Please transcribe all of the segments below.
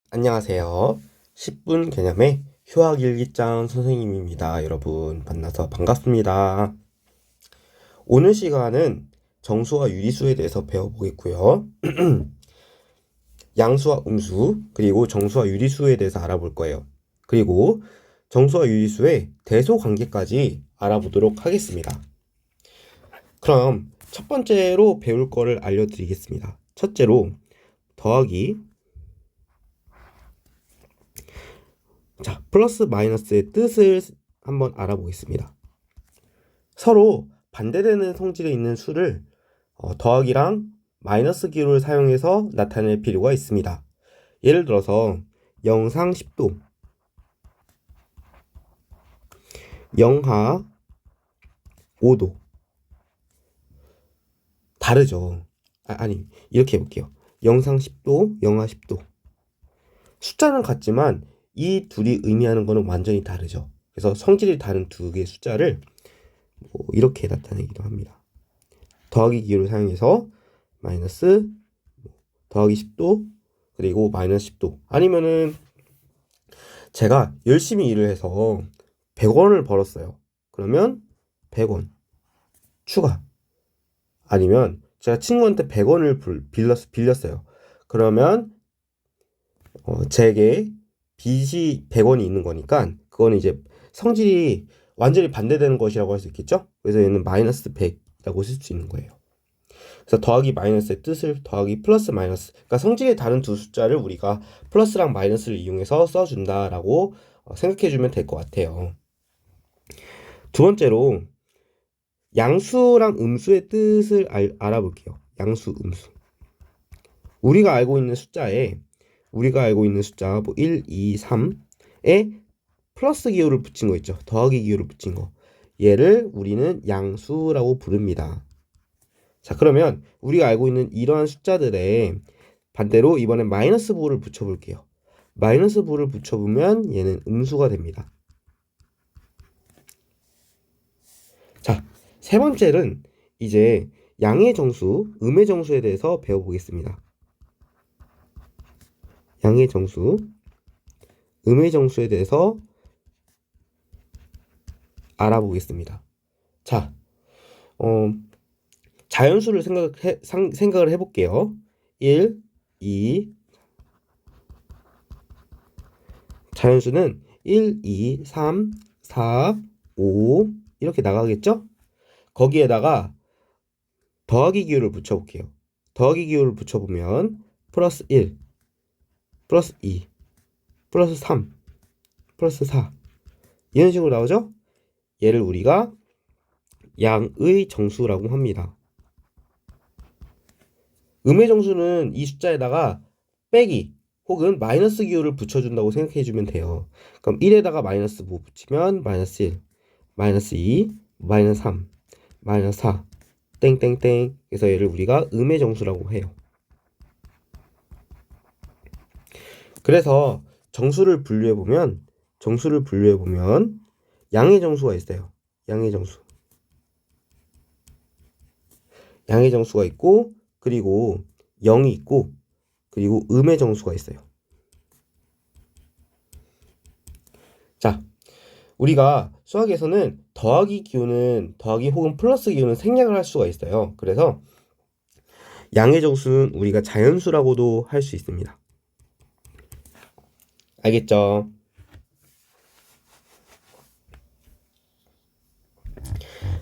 안녕하세요. 10분 개념의 휴학일기장 선생님입니다. 여러분 만나서 반갑습니다. 오늘 시간은 정수와 유리수에 대해서 배워보겠고요. 양수와 음수 그리고 정수와 유리수에 대해서 알아볼 거예요. 그리고 정수와 유리수의 대소 관계까지 알아보도록 하겠습니다. 그럼 첫 번째로 배울 거를 알려드리겠습니다. 첫째로 더하기 플러스 마이너스의 뜻을 한번 알아보겠습니다. 서로 반대되는 성질이 있는 수를 더하기랑 마이너스 기호를 사용해서 나타낼 필요가 있습니다. 예를 들어서 영상 10도, 영하 5도 다르죠. 아니 이렇게 해볼게요. 영상 10도, 영하 10도 숫자는 같지만 이 둘이 의미하는 것은 완전히 다르죠. 그래서 성질이 다른 두 개의 숫자를 이렇게 나타내기도 합니다. 더하기 기호를 사용해서 마이너스 더하기 10도 그리고 마이너스 10도 아니면은 제가 열심히 일을 해서 100원을 벌었어요. 그러면 100원 추가 아니면 제가 친구한테 100원을 빌렸어요. 그러면 제게 빚이 100원이 있는 거니까 그거는 이제 성질이 완전히 반대되는 것이라고 할 수 있겠죠? 그래서 얘는 마이너스 100이라고 쓸 수 있는 거예요. 그래서 더하기 마이너스의 뜻을 더하기 플러스 마이너스 그러니까 성질이 다른 두 숫자를 우리가 플러스랑 마이너스를 이용해서 써준다라고 생각해주면 될 것 같아요. 두 번째로 양수랑 음수의 뜻을 알아볼게요. 양수, 음수. 우리가 알고 있는 숫자 뭐 1, 2, 3에 플러스 기호를 붙인 거 있죠. 더하기 기호를 붙인 거. 얘를 우리는 양수라고 부릅니다. 자, 그러면 우리가 알고 있는 이러한 숫자들에 반대로 이번엔 마이너스 부호를 붙여볼게요. 마이너스 부호를 붙여보면 얘는 음수가 됩니다. 자, 세 번째는 이제 양의 정수, 음의 정수에 대해서 배워보겠습니다. 양의 정수, 음의 정수에 대해서 알아보겠습니다. 자, 자연수를 생각을 해볼게요. 1, 2, 자연수는 1, 2, 3, 4, 5 이렇게 나가겠죠? 거기에다가 더하기 기호를 붙여볼게요. 더하기 기호를 붙여보면 플러스 1, 플러스 2, 플러스 3, 플러스 4 이런 식으로 나오죠? 얘를 우리가 양의 정수라고 합니다. 음의 정수는 이 숫자에다가 빼기 혹은 마이너스 기호를 붙여준다고 생각해주면 돼요. 그럼 1에다가 마이너스 5 붙이면 마이너스 1, 마이너스 2, 마이너스 3, 마이너스 4 땡땡땡 그래서 얘를 우리가 음의 정수라고 해요. 그래서 정수를 분류해보면 양의 정수가 있어요. 양의 정수가 있고 그리고 0이 있고 그리고 음의 정수가 있어요. 자, 우리가 수학에서는 더하기 혹은 플러스 기호는 생략을 할 수가 있어요. 그래서 양의 정수는 우리가 자연수라고도 할 수 있습니다. 알겠죠?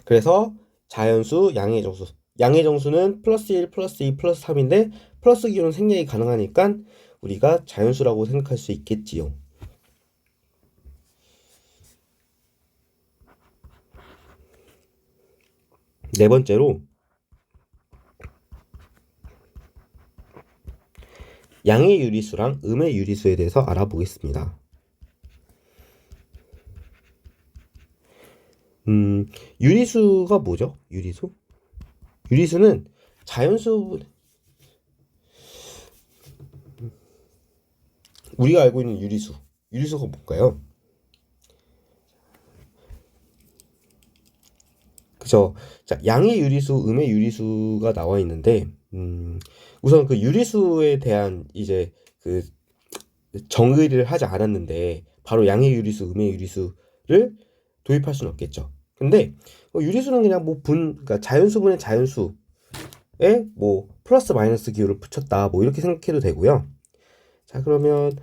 그래서 자연수, 양의 정수는 플러스 1, 플러스 2, 플러스 3인데 플러스 기호는 생략이 가능하니까 우리가 자연수라고 생각할 수 있겠지요. 네 번째로 양의 유리수랑 음의 유리수에 대해서 알아보겠습니다. 유리수가 뭐죠? 유리수는 자연수 우리가 알고 있는 유리수가 뭘까요? 그죠? 자, 양의 유리수, 음의 유리수가 나와 있는데 우선 그 유리수에 대한 이제 그 정의를 하지 않았는데 바로 양의 유리수, 음의 유리수를 도입할 수는 없겠죠. 근데 유리수는 그냥 그러니까 자연수분의 자연수에 뭐 플러스 마이너스 기호를 붙였다 뭐 이렇게 생각해도 되고요. 자, 그러면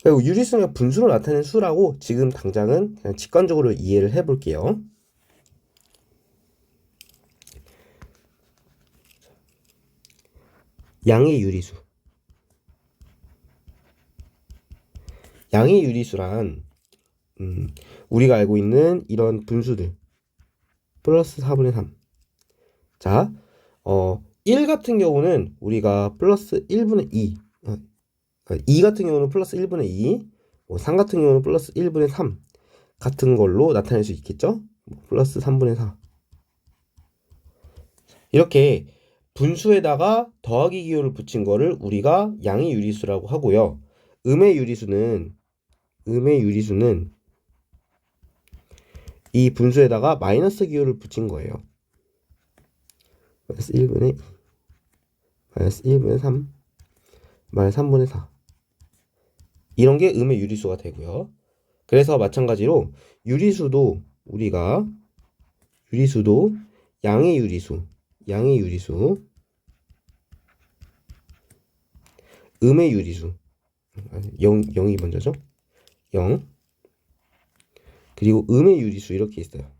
유리수는 분수로 나타낸 수라고 지금 당장은 그냥 직관적으로 이해를 해볼게요. 양의 유리수. 양의 유리수란 우리가 알고 있는 이런 분수들 플러스 4분의 3. 자, 1 같은 경우는 우리가 플러스 1분의 2, 2 같은 경우는 플러스 1분의 2, 3 같은 경우는 플러스 1분의 3 같은 걸로 나타낼 수 있겠죠? 플러스 3분의 4. 이렇게 분수에다가 더하기 기호를 붙인 거를 우리가 양의 유리수라고 하고요. 음의 유리수는 이 분수에다가 마이너스 기호를 붙인 거예요. 마이너스 1분의 2, 마이너스 1분의 3, 마이너스 3분의 4. 이런 게 음의 유리수가 되고요. 그래서 마찬가지로 유리수도 양의 유리수, 음의 유리수, 0이 먼저죠. 0. 그리고 음의 유리수 이렇게 있어요.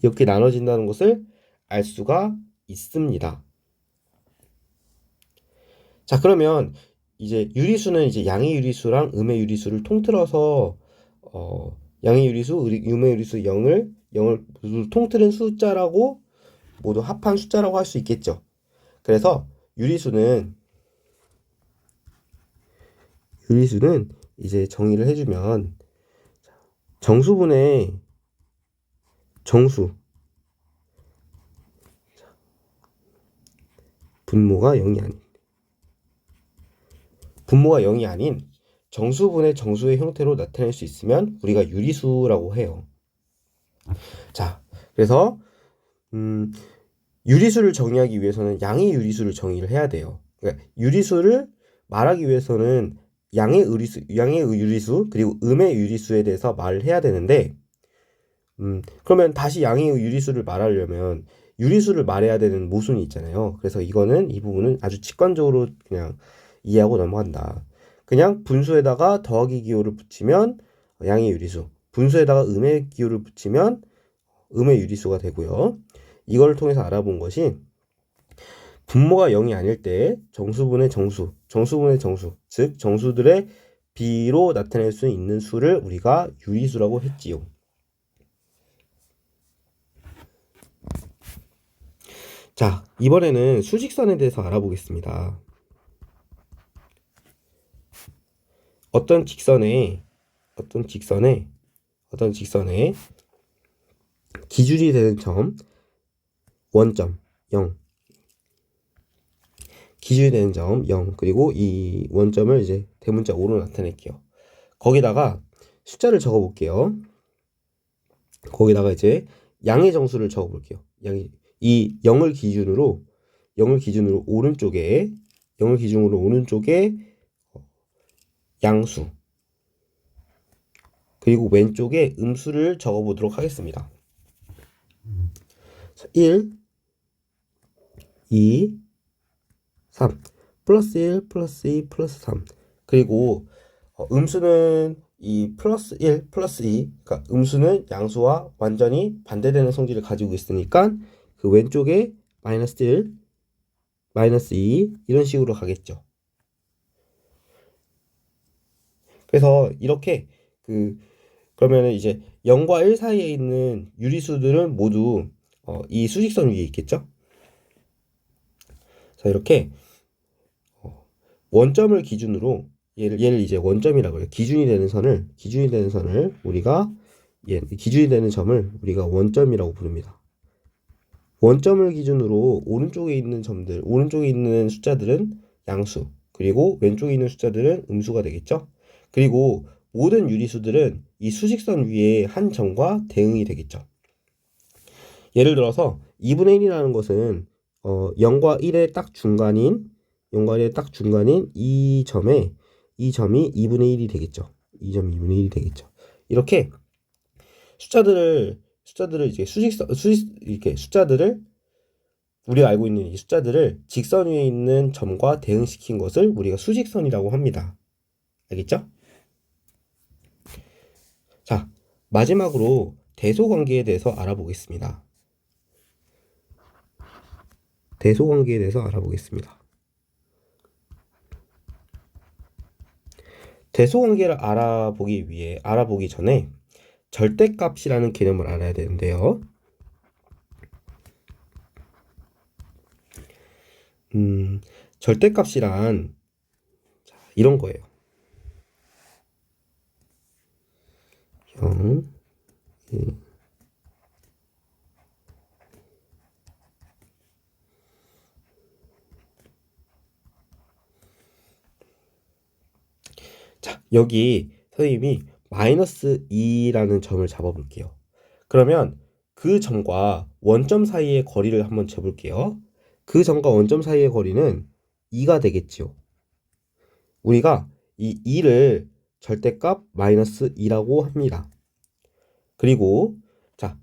이렇게 나눠진다는 것을 알 수가 있습니다. 자, 그러면 이제 유리수는 이제 양의 유리수랑 음의 유리수를 통틀어서 양의 유리수, 음의 유리수 0을 모두 통틀은 숫자라고 모두 합한 숫자라고 할 수 있겠죠. 그래서 유리수는 이제 정의를 해주면 정수분의 정수 분모가 0이 아닌 정수분의 정수의 형태로 나타낼 수 있으면 우리가 유리수라고 해요. 자, 그래서 유리수를 정의하기 위해서는 양의 유리수를 정의를 해야 돼요. 그러니까 유리수를 말하기 위해서는 양의 유리수 그리고 음의 유리수에 대해서 말을 해야 되는데 그러면 다시 양의 유리수를 말하려면 유리수를 말해야 되는 모순이 있잖아요. 그래서 이 부분은 아주 직관적으로 그냥 이해하고 넘어간다. 그냥 분수에다가 더하기 기호를 붙이면 양의 유리수, 분수에다가 음의 기호를 붙이면 음의 유리수가 되고요. 이걸 통해서 알아본 것이 분모가 0이 아닐 때 정수분의 정수, 즉 정수들의 비로 나타낼 수 있는 수를 우리가 유리수라고 했지요. 자, 이번에는 수직선에 대해서 알아보겠습니다. 어떤 직선에 기준이 되는 점, 원점 0, 기준이 되는 점 0, 그리고 이 원점을 이제 대문자 5로 나타낼게요. 거기다가 숫자를 적어 볼게요. 거기다가 이제 양의 정수를 적어 볼게요. 이 0을 기준으로 오른쪽에 양수, 그리고 왼쪽에 음수를 적어 보도록 하겠습니다. 1, 2, 3, 플러스 1, 플러스 2, 플러스 3. 그리고 음수는 이 플러스 1, 플러스 2, 그러니까 음수는 양수와 완전히 반대되는 성질을 가지고 있으니까 그 왼쪽에 마이너스 1, 마이너스 2 이런 식으로 가겠죠. 그래서 이렇게 그러면은 이제 0과 1 사이에 있는 유리수들은 모두 이 수직선 위에 있겠죠. 자, 이렇게 원점을 기준으로 얘를 이제 원점이라고 해요. 기준이 되는 선을 우리가 기준이 되는 점을 우리가 원점이라고 부릅니다. 원점을 기준으로 오른쪽에 있는 숫자들은 양수, 그리고 왼쪽에 있는 숫자들은 음수가 되겠죠. 그리고 모든 유리수들은 이 수직선 위에 한 점과 대응이 되겠죠. 예를 들어서 2분의 1이라는 것은 0과 1의 딱 중간인 연관의 딱 중간인 이 점이 2분의 1이 되겠죠. 2점이 2분의 1이 되겠죠. 이렇게 숫자들을 이제 이렇게 숫자들을 우리가 알고 있는 이 숫자들을 직선 위에 있는 점과 대응시킨 것을 우리가 수직선이라고 합니다. 알겠죠? 자, 마지막으로 대소관계에 대해서 알아보겠습니다. 대소관계에 대해서 알아보겠습니다. 대소관계를 알아보기 전에 절대값이라는 개념을 알아야 되는데요. 절대값이란 이런 거예요. 0, 1. 자, 여기 선생님이 마이너스 2라는 점을 잡아볼게요. 그러면 그 점과 원점 사이의 거리를 한번 재볼게요. 그 점과 원점 사이의 거리는 2가 되겠죠. 우리가 이 2를 절대값 마이너스 2라고 합니다. 그리고 자,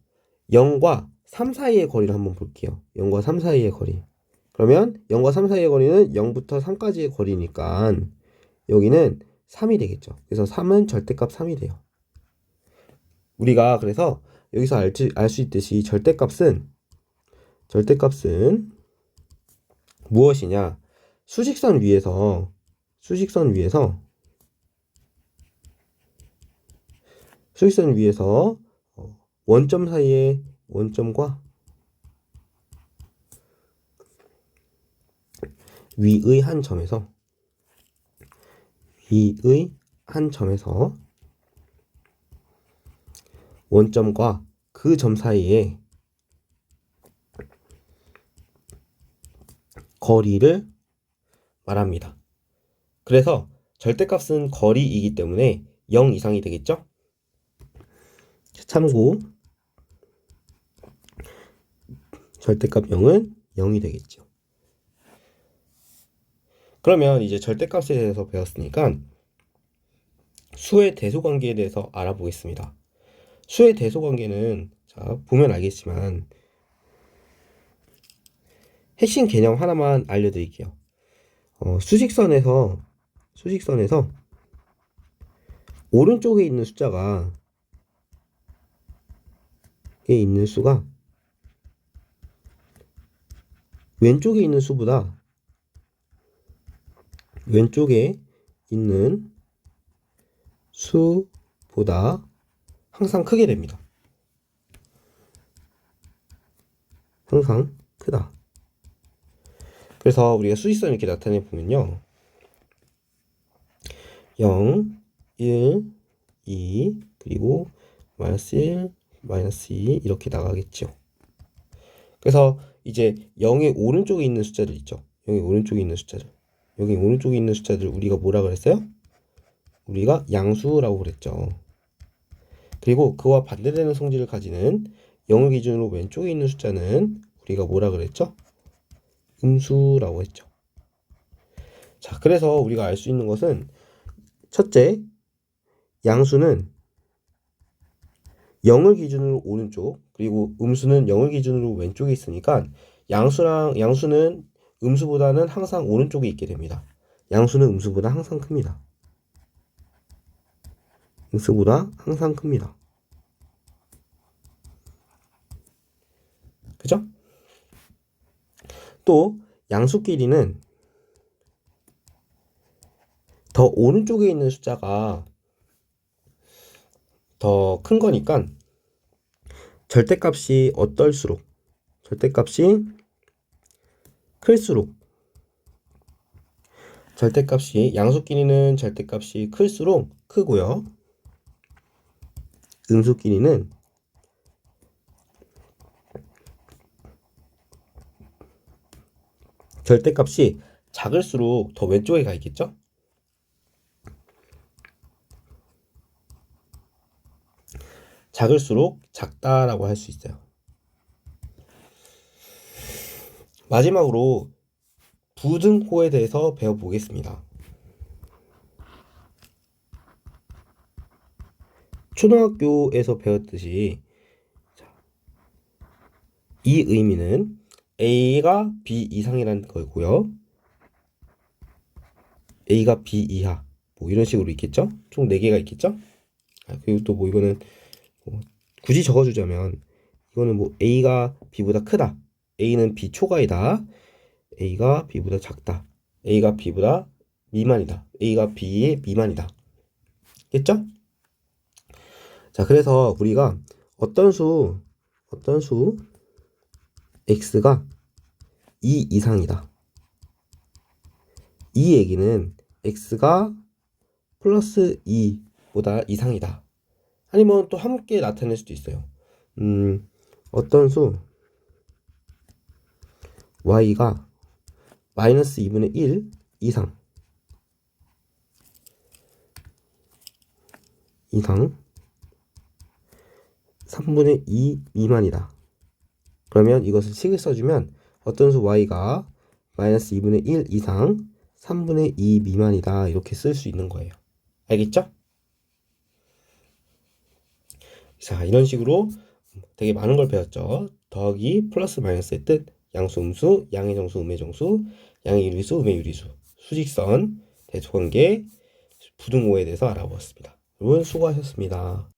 0과 3 사이의 거리를 한번 볼게요. 0과 3 사이의 거리. 그러면 0과 3 사이의 거리는 0부터 3까지의 거리니까 여기는 3이 되겠죠. 그래서 3은 절대값 3이 돼요. 우리가 그래서 여기서 알 수 있듯이 절대값은 무엇이냐? 수직선 위에서 원점 사이의 원점과 위의 한 점에서 원점과 그 점 사이의 거리를 말합니다. 그래서 절대값은 거리이기 때문에 0 이상이 되겠죠? 참고 절대값 0은 0이 되겠죠. 그러면 이제 절대값에 대해서 배웠으니까 수의 대소관계에 대해서 알아보겠습니다. 수의 대소관계는 자, 보면 알겠지만 핵심 개념 하나만 알려드릴게요. 수직선에서 오른쪽에 있는 수가 왼쪽에 있는 수보다 항상 크게 됩니다. 항상 크다. 그래서 우리가 수직선을 이렇게 나타내 보면요. 0, 1, 2, 그리고 마이너스 1, 마이너스 2 이렇게 나가겠죠. 그래서 이제 0의 오른쪽에 있는 숫자들 있죠. 0의 오른쪽에 있는 숫자들. 여기 오른쪽에 있는 숫자들 우리가 뭐라 그랬어요? 우리가 양수라고 그랬죠. 그리고 그와 반대되는 성질을 가지는 0을 기준으로 왼쪽에 있는 숫자는 우리가 뭐라 그랬죠? 음수라고 했죠. 자, 그래서 우리가 알 수 있는 것은 첫째, 양수는 0을 기준으로 오른쪽, 그리고 음수는 0을 기준으로 왼쪽에 있으니까 양수는 음수보다는 항상 오른쪽에 있게 됩니다. 양수는 음수보다 항상 큽니다. 음수보다 항상 큽니다. 그죠? 또 양수끼리는 더 오른쪽에 있는 숫자가 더 큰 거니까 절대값이 클수록 양수끼리는 절대값이 클수록 크고요. 음수끼리는 절대값이 작을수록 더 왼쪽에 가 있겠죠? 작을수록 작다라고 할 수 있어요. 마지막으로 부등호에 대해서 배워보겠습니다. 초등학교에서 배웠듯이 이 의미는 A가 B 이상이라는 거고요. A가 B 이하 뭐 이런 식으로 있겠죠? 총 4개가 있겠죠? 그리고 또 뭐 이거는 굳이 적어주자면 이거는 뭐 A가 B보다 크다. A는 B 초과이다. A가 B보다 작다. A가 B보다 미만이다. A가 B의 미만이다. 겠죠? 자, 그래서 우리가 어떤 수 x가 2 이상이다. 이 얘기는 x가 플러스 2보다 이상이다. 아니면 또 함께 나타낼 수도 있어요. 어떤 수 y가 마이너스 2분의 1 이상 3분의 2 미만이다. 그러면 이것을 식을 써주면 어떤 수 y가 마이너스 2분의 1 이상 3분의 2 미만이다. 이렇게 쓸 수 있는 거예요. 알겠죠? 자, 이런 식으로 되게 많은 걸 배웠죠. 더하기, 플러스, 마이너스의 뜻, 양수, 음수, 양의 정수, 음의 정수, 양의 유리수, 음의 유리수, 수직선, 대소관계, 부등호에 대해서 알아보았습니다. 여러분 수고하셨습니다.